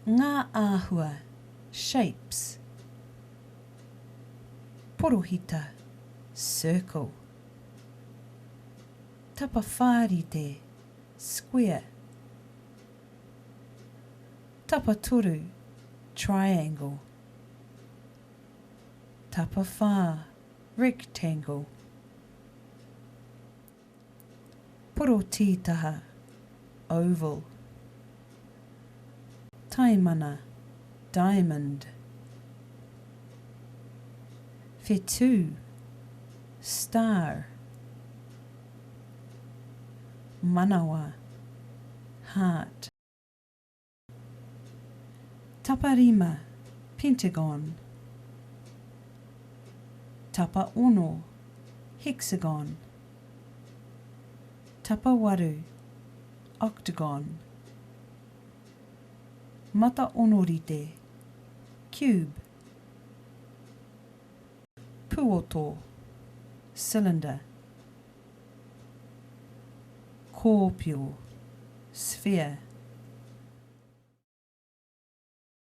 Ngā āhua, shapes. Porohita, circle. Tapawharite, square. Tapatoru, triangle. Tapawhā, rectangle. Porotitaha, oval. Taimana, diamond. Whetū, star. Manawa, heart. Taparima, pentagon. Tapaono, hexagon. Tapawaru, octagon. Mata onorite, cube. Puoto, cylinder. Kōpio, sphere.